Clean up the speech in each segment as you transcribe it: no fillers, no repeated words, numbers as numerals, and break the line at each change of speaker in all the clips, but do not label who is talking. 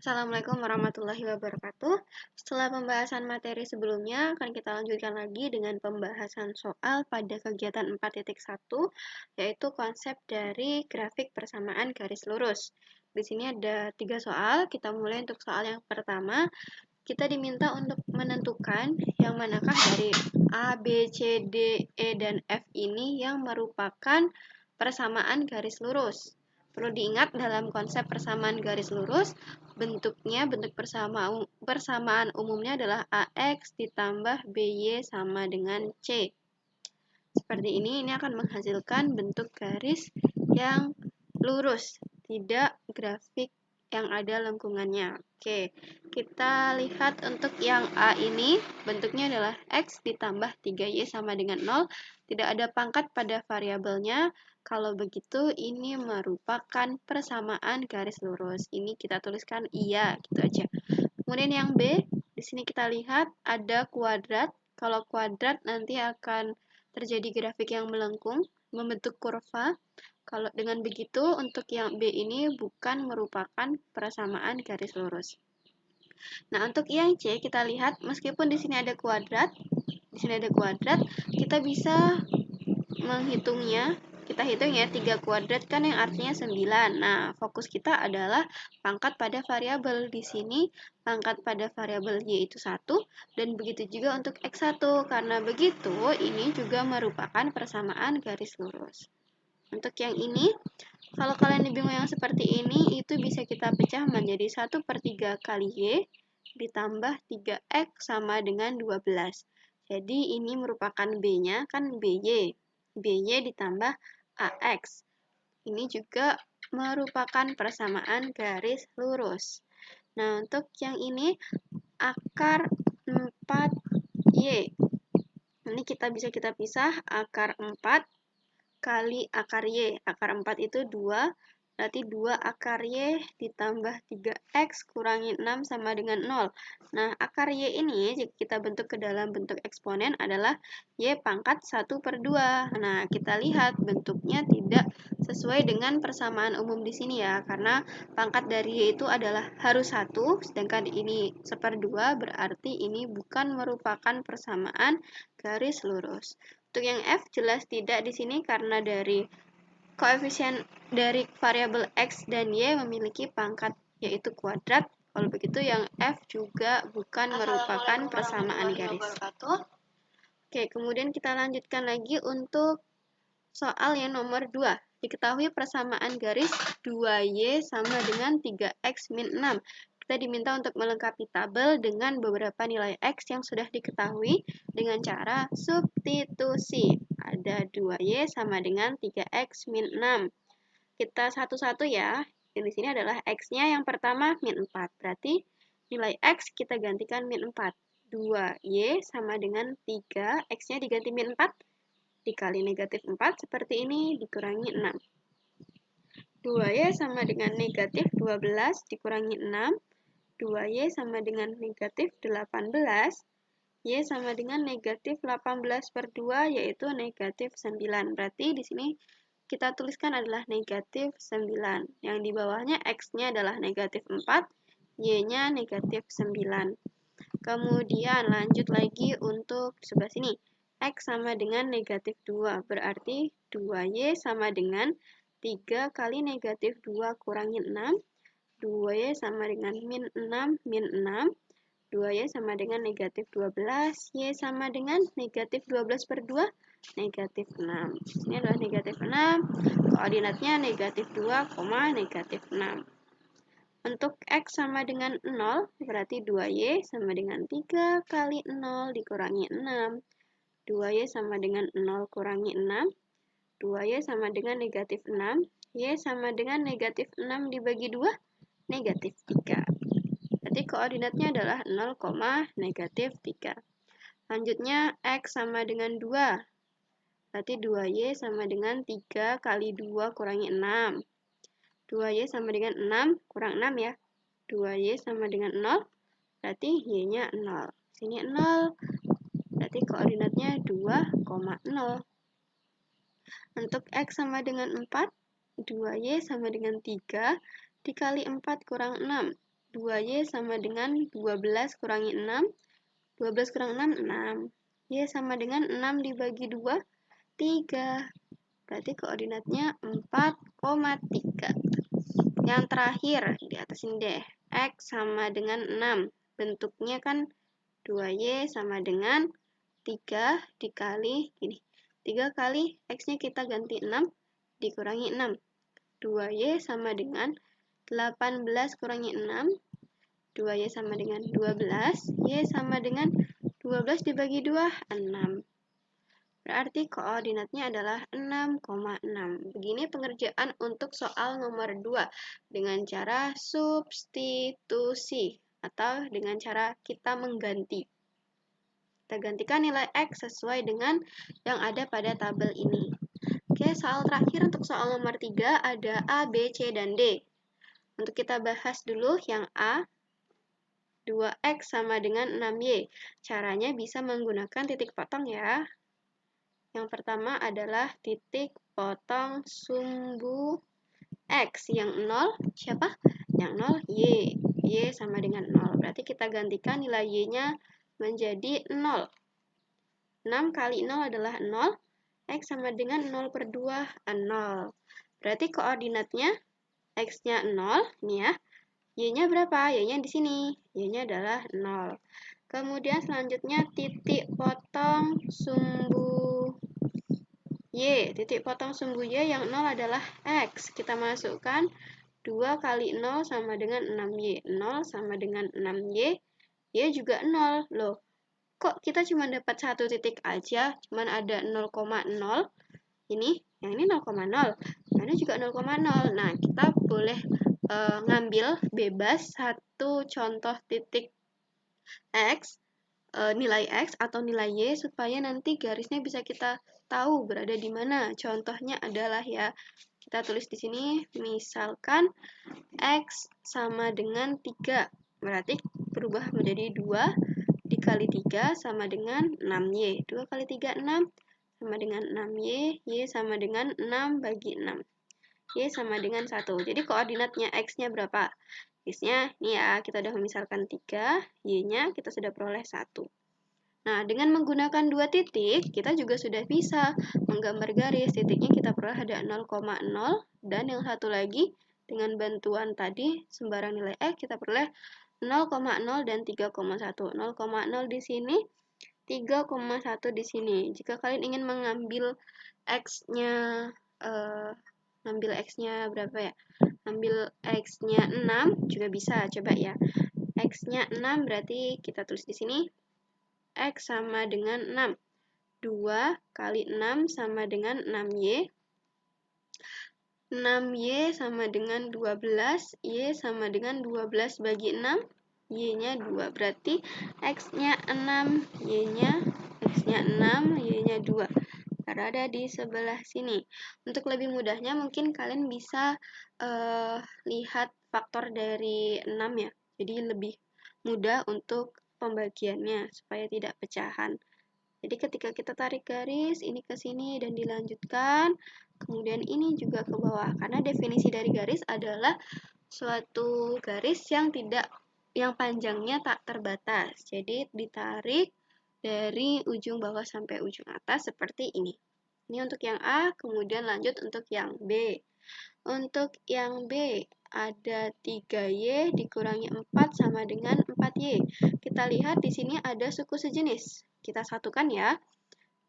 Assalamualaikum warahmatullahi wabarakatuh. Setelah pembahasan materi sebelumnya, akan kita lanjutkan lagi dengan pembahasan soal pada kegiatan 4.1, yaitu konsep dari grafik persamaan garis lurus. Di sini ada 3 soal, kita mulai untuk soal yang pertama. Kita diminta untuk menentukan yang manakah dari A, B, C, D, E, dan F ini yang merupakan persamaan garis lurus. Perlu diingat dalam konsep persamaan garis lurus, bentuk persamaan umumnya adalah AX ditambah BY sama dengan C. Seperti ini akan menghasilkan bentuk garis yang lurus, tidak grafik yang ada lengkungannya. Oke, kita lihat untuk yang A ini, bentuknya adalah X ditambah 3Y sama dengan 0, tidak ada pangkat pada variabelnya. Kalau begitu, ini merupakan persamaan garis lurus. Ini kita tuliskan iya, gitu aja. Kemudian yang B, di sini kita lihat ada kuadrat. Kalau kuadrat nanti akan terjadi grafik yang melengkung, membentuk kurva. Kalau dengan begitu, untuk yang B ini bukan merupakan persamaan garis lurus. Nah, untuk yang C, kita lihat meskipun di sini ada kuadrat, kita bisa menghitungnya. Kita hitung ya, 3 kuadrat kan yang artinya 9. Nah, fokus kita adalah pangkat pada variabel. Di sini pangkat pada variabel Y itu 1, dan begitu juga untuk X1. Karena begitu, ini juga merupakan persamaan garis lurus. Untuk yang ini, kalau kalian bingung yang seperti ini, itu bisa kita pecah menjadi 1/3 kali Y ditambah 3X sama dengan 12. Jadi ini merupakan B-nya, kan BY. BY ditambah AX. Ini juga merupakan persamaan garis lurus. Nah, untuk yang ini, akar 4Y. Ini kita pisah, akar 4 kali akar Y. Akar 4 itu 2, berarti 2 akar Y ditambah 3X kurangi 6 sama dengan 0. Nah, akar Y ini jika kita bentuk ke dalam bentuk eksponen adalah Y pangkat 1/2. Nah, kita lihat bentuknya tidak sesuai dengan persamaan umum di sini ya, karena pangkat dari Y itu adalah harus 1, sedangkan ini 1/2, berarti ini bukan merupakan persamaan garis lurus. Untuk yang F jelas tidak di sini karena dari koefisien dari variabel X dan Y memiliki pangkat yaitu kuadrat. Kalau begitu yang F juga bukan merupakan persamaan garis. Oke, kemudian kita lanjutkan lagi untuk soal yang nomor 2. Diketahui persamaan garis 2Y sama dengan 3X min 6. Kita diminta untuk melengkapi tabel dengan beberapa nilai X yang sudah diketahui dengan cara substitusi. Ada 2Y sama dengan 3X min 6. Kita satu-satu ya. Di sini adalah X-nya yang pertama min 4. Berarti nilai X kita gantikan min 4. 2Y sama dengan 3. X-nya diganti min 4. Dikali negatif 4 seperti ini dikurangi 6. 2Y sama dengan negatif 12 dikurangi 6. 2Y sama dengan negatif 18, Y sama dengan negatif 18/2, yaitu negatif 9. Berarti di sini kita tuliskan adalah negatif 9. Yang di bawahnya X-nya adalah negatif 4, Y-nya negatif 9. Kemudian lanjut lagi untuk sebelah sini. X sama dengan negatif 2, berarti 2Y sama dengan 3 kali negatif 2 kurangi 6. 2Y sama dengan min 6, min 6. 2Y sama dengan negatif 12. Y sama dengan negatif 12/2, negatif 6. Ini adalah negatif 6. Koordinatnya negatif 2, negatif 6. Untuk X sama dengan 0, berarti 2Y sama dengan 3 kali 0 dikurangi 6. 2Y sama dengan 0 kurangi 6. 2Y sama dengan negatif 6. Y sama dengan negatif 6 dibagi 2. Negatif 3. Berarti koordinatnya adalah 0, negatif 3. Lanjutnya X sama dengan 2. Berarti 2Y sama dengan 3 kali 2 kurangi 6. 2Y sama dengan 6, kurang 6 ya. 2Y sama dengan 0, berarti Y-nya 0. Sini 0, berarti koordinatnya 2, 0. Untuk X sama dengan 4, 2Y sama dengan 3 dikali 4 kurang 6. 2Y sama dengan 12 kurangi 6. 12 kurang 6, 6. Y sama dengan 6 dibagi 2, 3. Berarti koordinatnya 4,3. Yang terakhir, di atas ini deh. X sama dengan 6. Bentuknya kan 2Y sama dengan 3 dikali gini. 3 kali X-nya kita ganti 6 dikurangi 6. 2Y sama dengan 18 kurangi 6. 2Y sama dengan 12. Y sama dengan 12 dibagi 2, 6. Berarti koordinatnya adalah 6,6. Begini pengerjaan untuk soal nomor 2 dengan cara substitusi atau dengan cara kita mengganti. Kita gantikan nilai X sesuai dengan yang ada pada tabel ini. Oke, soal terakhir untuk soal nomor 3 ada A, B, C, dan D. Untuk kita bahas dulu yang A, 2X sama dengan 6Y. Caranya bisa menggunakan titik potong ya. Yang pertama adalah titik potong sumbu X. Yang 0, siapa? Yang 0, Y. Y sama dengan 0. Berarti kita gantikan nilai Y-nya menjadi 0. 6 kali 0 adalah 0. X sama dengan 0 per 2, 0. Berarti koordinatnya X-nya 0, ini ya. Y-nya berapa? Y-nya di sini. Y-nya adalah 0. Kemudian selanjutnya titik potong sumbu Y. Titik potong sumbu Y yang 0 adalah X. Kita masukkan 2 kali 0 sama dengan 6Y. 0 sama dengan 6Y. Y juga 0. Loh, kok kita cuma dapat satu titik aja? Cuma ada 0,0. Ini, yang ini 0,0. Yang ini juga 0,0. Nah, kita boleh ngambil bebas satu contoh titik X, nilai X atau nilai Y supaya nanti garisnya bisa kita tahu berada di mana. Contohnya adalah ya, kita tulis di sini misalkan X sama dengan 3. Berarti berubah menjadi 2 dikali 3 sama dengan 6Y. 2 kali 3, 6 sama dengan 6Y. Y sama dengan 6 bagi 6. Y sama dengan 1. Jadi koordinatnya X-nya berapa? X-nya, ini ya, kita sudah memisalkan 3, Y-nya kita sudah peroleh 1. Nah, dengan menggunakan 2 titik, kita juga sudah bisa menggambar garis. Titiknya kita peroleh ada 0,0, dan yang satu lagi, dengan bantuan tadi, sembarang nilai X, kita peroleh 0,0 dan 3,1. 0,0 di sini, 3,1 di sini. Jika kalian ingin mengambil X-nya, berapa ya? Ambil X-nya 6 juga bisa, coba ya. X-nya 6 berarti kita tulis di sini X sama dengan 6. 2 kali 6 sama dengan 6Y. 6Y sama dengan 12. Y sama dengan 12 bagi 6. Y-nya 2. Berarti X-nya 6, Y-nya X-nya 6, Y-nya 2. Berada di sebelah sini. Untuk lebih mudahnya mungkin kalian bisa lihat faktor dari 6 ya. Jadi lebih mudah untuk pembagiannya supaya tidak pecahan. Jadi ketika kita tarik garis ini ke sini dan dilanjutkan, kemudian ini juga ke bawah. Karena definisi dari garis adalah suatu garis yang panjangnya tak terbatas. Jadi ditarik dari ujung bawah sampai ujung atas seperti ini. Ini untuk yang A, kemudian lanjut untuk yang B. Untuk yang B, ada 3Y dikurangi 4 sama dengan 4Y. Kita lihat di sini ada suku sejenis. Kita satukan ya.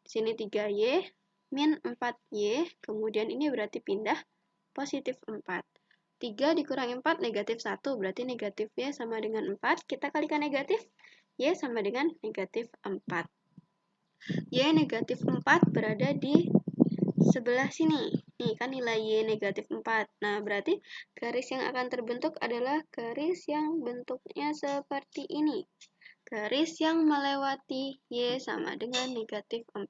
Di sini 3Y min 4Y, kemudian ini berarti pindah positif 4. 3 dikurangi 4 negatif 1, berarti negatif Y sama dengan 4. Kita kalikan negatif, Y sama dengan negatif 4. Y negatif 4 berada di sebelah sini. Nih kan nilai Y negatif 4. Nah, berarti garis yang akan terbentuk adalah garis yang bentuknya seperti ini. Garis yang melewati Y sama dengan negatif 4.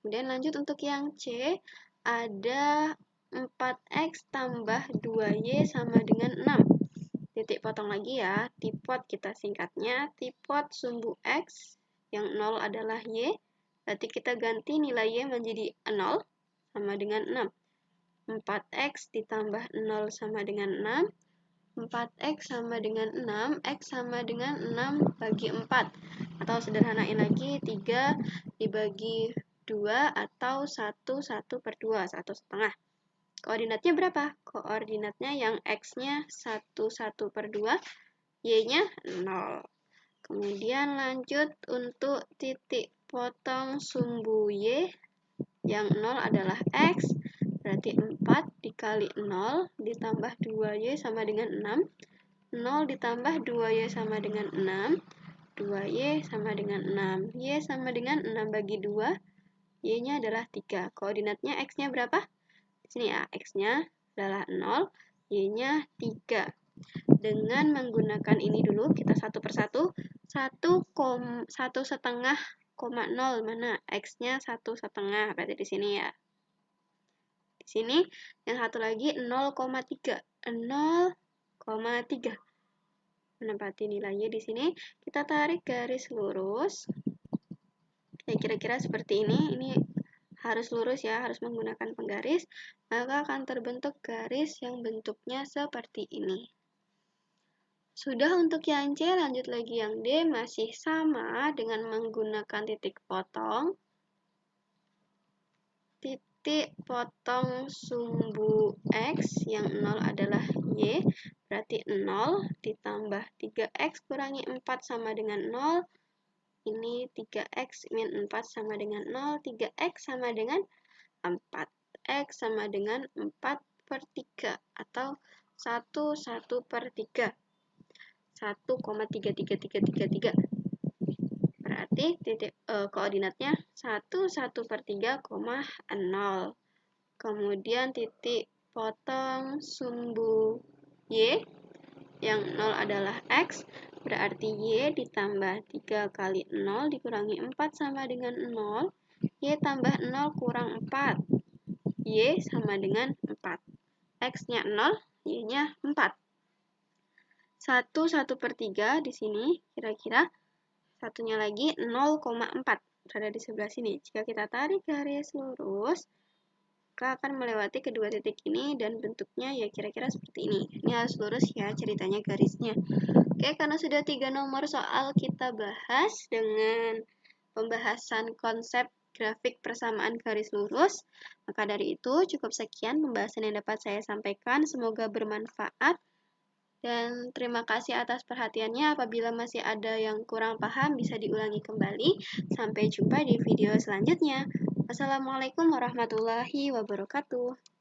Kemudian lanjut untuk yang C, ada 4X tambah 2Y sama dengan 6. Titik potong lagi ya, tipot kita singkatnya, tipot sumbu X, yang 0 adalah Y, berarti kita ganti nilai Y menjadi 0 sama dengan 6. 4X ditambah 0 sama dengan 6, 4x sama dengan 6, x sama dengan 6 bagi 4. Atau sederhanain lagi, 3 dibagi 2 atau 1 per 2, 1,5. Koordinatnya berapa? Koordinatnya yang x-nya 1 per 2, y-nya 0. Kemudian lanjut untuk titik potong sumbu y, yang 0 adalah x, berarti 4 dikali 0 ditambah 2y sama dengan 6. 0 ditambah 2y sama dengan 6. 2y sama dengan 6. Y sama dengan 6 bagi 2. Y-nya adalah 3. Koordinatnya x-nya berapa? Di sini ya, x-nya adalah 0, y-nya 3. Dengan menggunakan ini dulu, kita satu persatu. 1,0 mana? X-nya 1,5, berarti di sini ya. Di sini, yang satu lagi 0,3. 0,3. Menempati nilainya di sini, kita tarik garis lurus. Ya, kira-kira seperti ini. Ini harus lurus ya, harus menggunakan penggaris. Maka akan terbentuk garis yang bentuknya seperti ini. Sudah untuk yang C, lanjut lagi yang D, masih sama dengan menggunakan titik potong. Titik potong sumbu X, yang 0 adalah Y, berarti 0 ditambah 3X kurangi 4 sama dengan 0. Ini 3X min 4 sama dengan 0, 3X sama dengan 4. X sama dengan 4 per 3, atau 1 per 3. 1,33333. Berarti koordinatnya 1 per 3,0. Kemudian titik potong sumbu Y, yang 0 adalah X, berarti Y ditambah 3 kali 0 dikurangi 4 sama dengan 0. Y tambah 0 kurang 4. Y sama dengan 4. X-nya 0, Y-nya 4. 1 per 3 di sini, kira-kira satunya lagi 0,4, berada di sebelah sini. Jika kita tarik garis lurus, maka akan melewati kedua titik ini dan bentuknya ya kira-kira seperti ini. Ini harus lurus ya ceritanya garisnya. Oke, karena sudah 3 nomor soal kita bahas dengan pembahasan konsep grafik persamaan garis lurus, maka dari itu cukup sekian pembahasan yang dapat saya sampaikan. Semoga bermanfaat. Dan terima kasih atas perhatiannya. Apabila masih ada yang kurang paham, bisa diulangi kembali. Sampai jumpa di video selanjutnya. Wassalamualaikum warahmatullahi wabarakatuh.